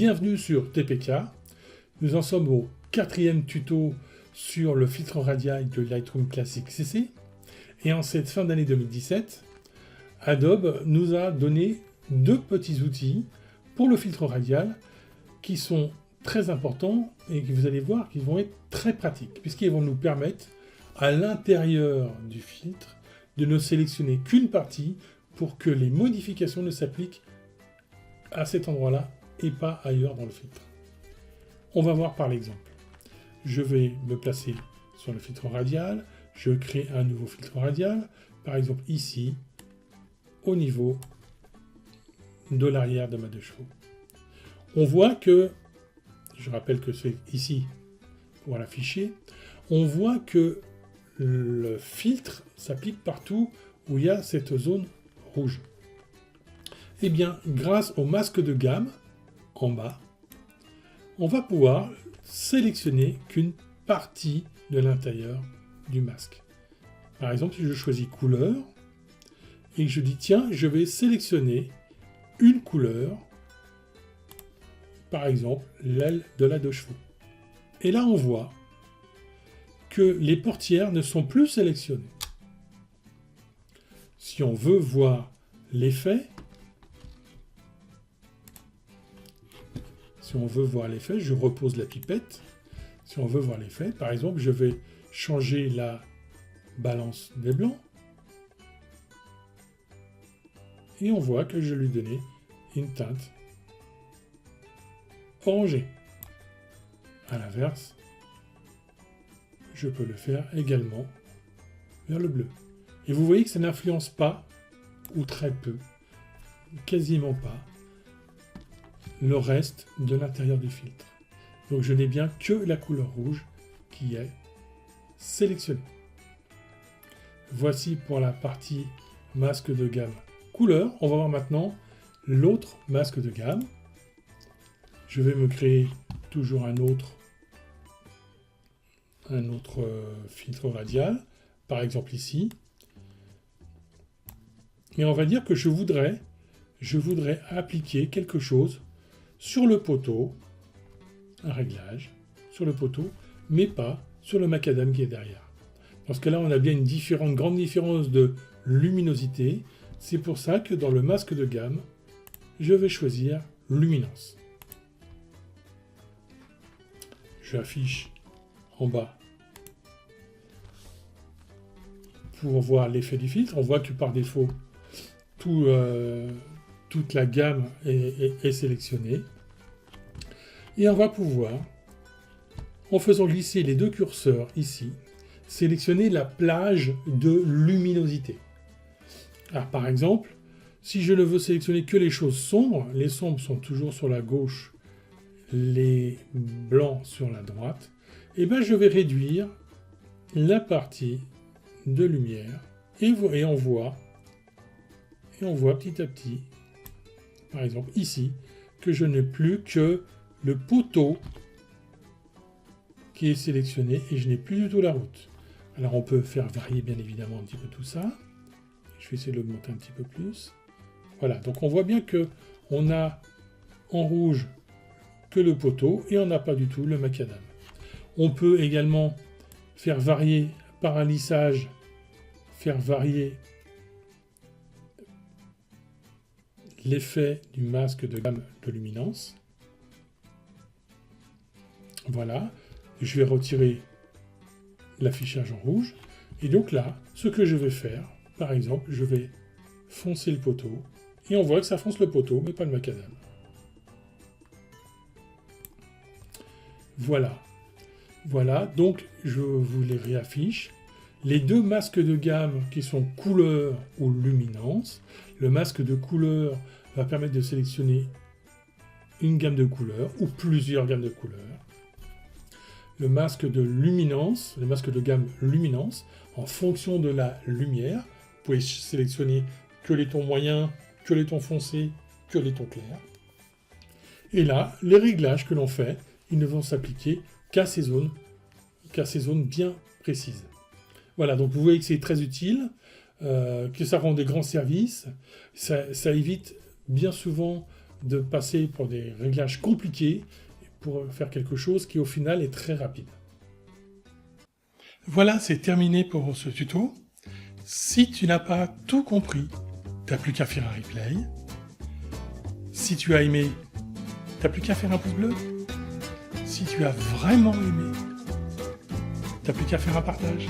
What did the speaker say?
Bienvenue sur TPK. Nous en sommes au 4e tuto sur le filtre radial de Lightroom Classic CC. Et en cette fin d'année 2017, Adobe nous a donné deux petits outils pour le filtre radial qui sont très importants et que vous allez voir qu'ils vont être très pratiques puisqu'ils vont nous permettre à l'intérieur du filtre de ne sélectionner qu'une partie pour que les modifications ne s'appliquent à cet endroit-là et pas ailleurs dans le filtre. On va voir par l'exemple. Je vais me placer sur le filtre radial, je crée un nouveau filtre radial, par exemple ici, au niveau de l'arrière de ma 2 chevaux. On voit que, je rappelle que c'est ici pour l'afficher, on voit que le filtre s'applique partout où il y a cette zone rouge. Eh bien, grâce au masque de gamme, en bas, on va pouvoir sélectionner qu'une partie de l'intérieur du masque. Par exemple, si je choisis couleur, et que je dis, tiens, je vais sélectionner une couleur, par exemple, l'aile de la 2 chevaux. Et là, on voit que les portières ne sont plus sélectionnées. Si on veut voir l'effet, je repose la pipette. Si on veut voir l'effet, par exemple, je vais changer la balance des blancs. Et on voit que je lui donnais une teinte orangée. À l'inverse, je peux le faire également vers le bleu. Et vous voyez que ça n'influence pas, ou très peu, quasiment pas, le reste de l'intérieur du filtre. Donc je n'ai bien que la couleur rouge qui est sélectionnée. Voici pour la partie masque de gamme couleur. On va voir maintenant l'autre masque de gamme. Je vais me créer toujours un autre filtre radial, par exemple ici. Et on va dire que je voudrais appliquer quelque chose sur le poteau, un réglage sur le poteau, mais pas sur le macadam qui est derrière. Dans ce cas-là, on a bien une grande différence de luminosité. C'est pour ça que dans le masque de gamme, je vais choisir luminance. Je affiche en bas pour voir l'effet du filtre. On voit que par défaut, toute la gamme est sélectionnée. Et on va pouvoir, en faisant glisser les deux curseurs ici, sélectionner la plage de luminosité. Alors par exemple, si je ne veux sélectionner que les choses sombres, les sombres sont toujours sur la gauche, les blancs sur la droite, et bien je vais réduire la partie de lumière et on voit petit à petit, par exemple ici, que je n'ai plus que le poteau qui est sélectionné et je n'ai plus du tout la route. Alors on peut faire varier bien évidemment un petit peu tout ça. Je vais essayer de l'augmenter un petit peu plus. Voilà, donc on voit bien que on a en rouge que le poteau et on n'a pas du tout le macadam. On peut également faire varier par un lissage, faire varier l'effet du masque de gamme de luminance. Voilà, je vais retirer l'affichage en rouge. Et donc là, ce que je vais faire, par exemple, je vais foncer le poteau. Et on voit que ça fonce le poteau, mais pas le macadam. Voilà. Voilà, donc je vous les réaffiche. Les deux masques de gamme qui sont couleur ou luminance. Le masque de couleur va permettre de sélectionner une gamme de couleurs ou plusieurs gammes de couleurs. Le masque de luminance, le masque de gamme luminance, en fonction de la lumière, vous pouvez sélectionner que les tons moyens, que les tons foncés, que les tons clairs. Et là, les réglages que l'on fait, ils ne vont s'appliquer qu'à ces zones bien précises. Voilà, donc vous voyez que c'est très utile, que ça rend des grands services, ça évite bien souvent de passer pour des réglages compliqués pour faire quelque chose qui au final est très rapide. Voilà, c'est terminé pour ce tuto. Si tu n'as pas tout compris, tu n'as plus qu'à faire un replay. Si tu as aimé, tu n'as plus qu'à faire un pouce bleu. Si tu as vraiment aimé, tu n'as plus qu'à faire un partage.